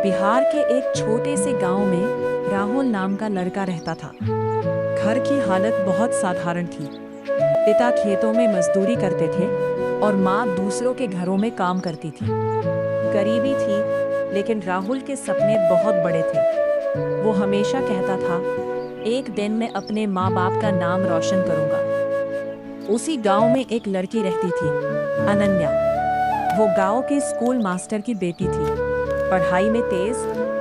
बिहार के एक छोटे से गांव में राहुल नाम का लड़का रहता था। घर की हालत बहुत साधारण थी। पिता खेतों में मजदूरी करते थे और माँ दूसरों के घरों में काम करती थी। गरीबी थी, लेकिन राहुल के सपने बहुत बड़े थे। वो हमेशा कहता था, एक दिन मैं अपने माँ बाप का नाम रोशन करूंगा। उसी गांव में एक लड़की रहती थी, अनन्या। वो गांव के स्कूल मास्टर की बेटी थी। पढ़ाई में तेज,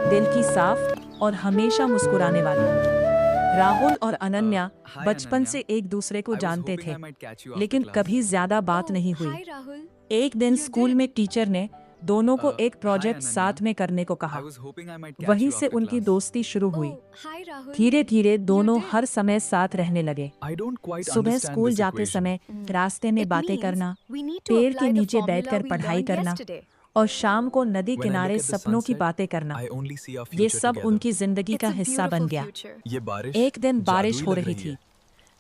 दिल की साफ और हमेशा मुस्कुराने वाली। राहुल और अनन्या बचपन से एक दूसरे को जानते थे, लेकिन कभी ज्यादा बात नहीं हुई। एक दिन स्कूल में टीचर ने दोनों को एक प्रोजेक्ट साथ में करने को कहा। वहीं से उनकी दोस्ती शुरू हुई। धीरे धीरे दोनों हर समय साथ रहने लगे। सुबह स्कूल जाते समय रास्ते में बातें करना, पेड़ के नीचे बैठकर पढ़ाई करना और शाम को नदी किनारे सपनों की बातें करना, ये सब उनकी जिंदगी का हिस्सा बन गया। एक दिन बारिश हो रही थी।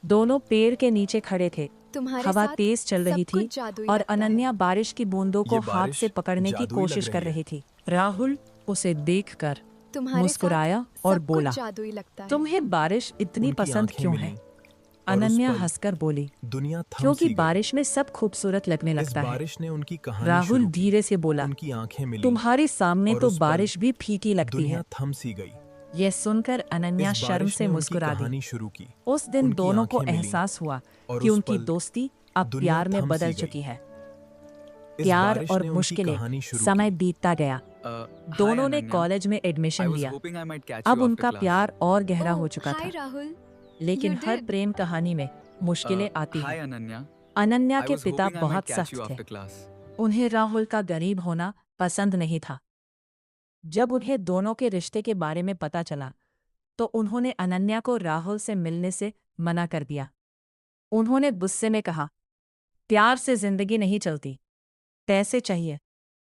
दोनों पेड़ के नीचे खड़े थे। हवा तेज चल रही थी और अनन्या बारिश की बूंदों को हाथ से पकड़ने की कोशिश कर रही थी। राहुल उसे देखकर मुस्कुराया और बोला, तुम्हें बारिश इतनी पसंद क्यों है? अनन्या हंसकर बोली, क्योंकि बारिश में सब खूबसूरत लगने लगता है। बारिश ने उनकी कहानी राहुल शुरू की। धीरे से बोला, उनकी आंखें मिली, तुम्हारे सामने और तो उस पल बारिश भी फीकी लगती है। दुनिया थम सी गई। यह सुनकर अनन्या इस शर्म बारिश से ने उनकी मुस्कुरा दी। कहानी शुरू की। उस दिन उनकी दोनों को आंखें मिली, एहसास हुआ और कि उस उनकी पल दोस्ती अब दुनिया प्यार में थम बदल सी चुकी गई। है। इस प्यार बारिश और ने उनकी मुश्किलें, कहानी शुरू समय की। बीतता गया। दोनों ने कॉलेज में एडमिशन लिया। अब उनका प्यार और गहरा हो चुका था। लेकिन हर प्रेम कहानी में मुश्किलें आती हैं। अनन्या के पिता बहुत सख्त थे। उन्हें राहुल का गरीब होना पसंद नहीं था। जब उन्हें दोनों के रिश्ते के बारे में पता चला, तो उन्होंने अनन्या को राहुल से मिलने से मना कर दिया। उन्होंने गुस्से में कहा, प्यार से जिंदगी नहीं चलती, पैसे चाहिए,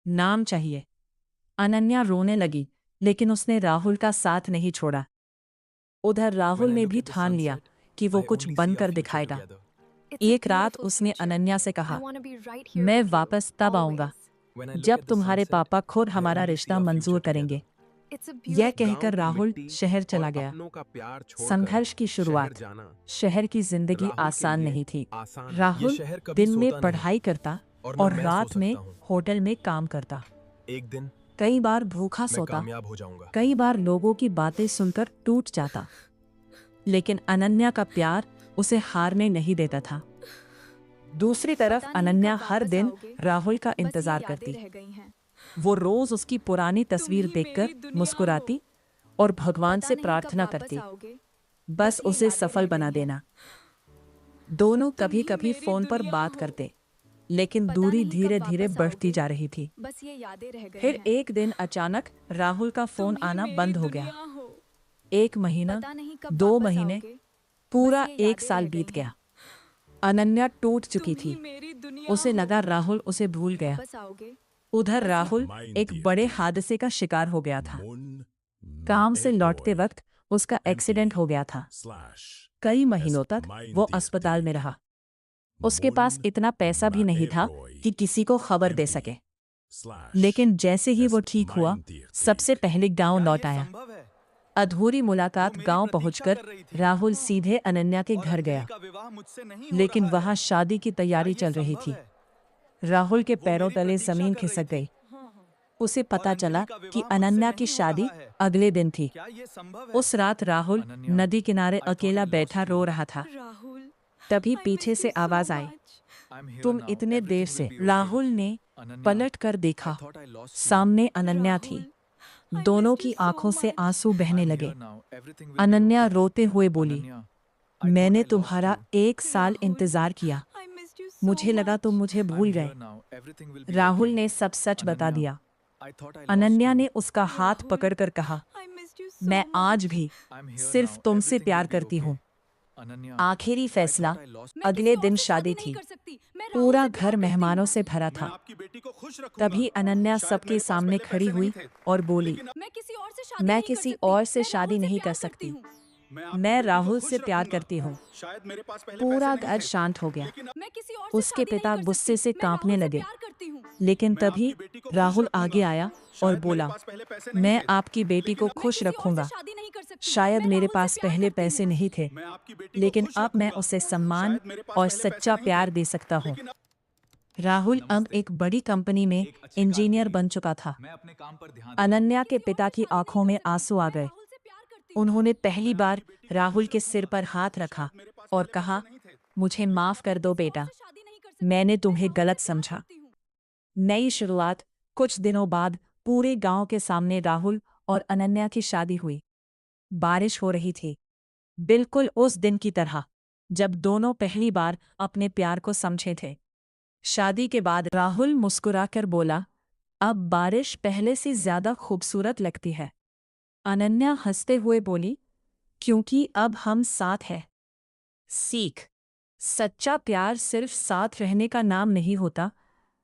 नाम चाहिए। अनन्या रोने लगी, लेकिन उसने राहुल का साथ नहीं छोड़ा। उधर राहुल ने भी ठान लिया कि वो कुछ बनकर दिखाएगा। एक रात उसने अनन्या से कहा, मैं वापस तब आऊंगा जब तुम्हारे पापा खुद हमारा रिश्ता मंजूर करेंगे। यह कहकर राहुल शहर चला गया। संघर्ष की शुरुआत। शहर की जिंदगी आसान नहीं थी। राहुल दिन में पढ़ाई करता और रात में होटल में काम करता। एक दिन कई बार भूखा मैं सोता, कामयाब हो जाऊंगा। कई बार लोगों की बातें सुनकर टूट जाता। लेकिन अनन्या का प्यार उसे हारने नहीं देता था। दूसरी तरफ अनन्या हर दिन राहुल का इंतजार करती। वो रोज उसकी पुरानी तस्वीर देखकर मुस्कुराती और भगवान से प्रार्थना करती, बस उसे सफल बना देना। दोनों कभी कभी फोन पर बात करते, लेकिन दूरी धीरे धीरे बढ़ती जा रही थी। फिर एक दिन अचानक राहुल का फोन आना बंद हो गया। 1 महीना, 2 महीने, पूरा 1 साल बीत गया। अनन्या टूट चुकी थी। उसे लगा राहुल उसे भूल गया। उधर राहुल एक बड़े हादसे का शिकार हो गया था। काम से लौटते वक्त उसका एक्सीडेंट हो गया था। कई महीनों तक वो अस्पताल में रहा। उसके पास इतना पैसा भी नहीं था कि किसी को खबर दे सके। लेकिन जैसे ही वो ठीक हुआ, सबसे पहले गांव लौट आया। अधूरी मुलाकात गांव पहुंचकर राहुल सीधे अनन्या के घर गया। लेकिन वहां शादी की तैयारी चल रही थी। राहुल के पैरों तले जमीन खिसक गई। उसे पता चला कि अनन्या की शादी अगले दिन थी। उस रात राहुल नदी किनारे अकेला बैठा रो रहा था। तभी पीछे से आवाज आई, तुम इतने देर से। राहुल ने पलट कर देखा। सामने अनन्या थी। दोनों की आंखों से आंसू बहने लगे। अनन्या रोते हुए बोली, मैंने तुम्हारा 1 साल इंतजार किया। मुझे लगा तुम मुझे भूल गए। राहुल ने सब सच बता दिया। अनन्या ने उसका हाथ पकड़कर कहा, मैं आज भी सिर्फ तुमसे प्यार करती हूँ। आखिरी फैसला। अगले दिन शादी थी। पूरा घर मेहमानों से भरा था। तभी अनन्या सबके सामने खड़ी हुई और बोली, मैं किसी और से शादी नहीं कर सकती। मैं राहुल से प्यार करती हूँ। पूरा घर शांत हो गया। उसके पिता गुस्से से कांपने लगे। लेकिन तभी राहुल आगे आया और बोला, मैं आपकी बेटी को खुश रखूंगा। शायद मेरे पास पहले पैसे नहीं थे, लेकिन अब मैं उसे सम्मान और सच्चा प्यार दे सकता हूँ। राहुल अब एक बड़ी कंपनी में इंजीनियर बन चुका था। मैं अपने काम पर ध्यान अनन्या के पिता की आंखों में आंसू आ गए। उन्होंने पहली बार राहुल के सिर पर हाथ रखा और कहा, मुझे माफ कर दो बेटा, मैंने तुम्हें गलत समझा। नई शुरुआत। कुछ दिनों बाद पूरे गांव के सामने राहुल और अनन्या की शादी हुई। बारिश हो रही थी, बिल्कुल उस दिन की तरह जब दोनों पहली बार अपने प्यार को समझे थे। शादी के बाद राहुल मुस्कुराकर बोला, अब बारिश पहले से ज्यादा खूबसूरत लगती है। अनन्या हंसते हुए बोली, क्योंकि अब हम साथ हैं। सीख। सच्चा प्यार सिर्फ साथ रहने का नाम नहीं होता,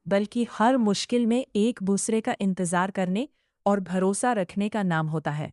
बल्कि हर मुश्किल में एक दूसरे का इंतजार करने और भरोसा रखने का नाम होता है।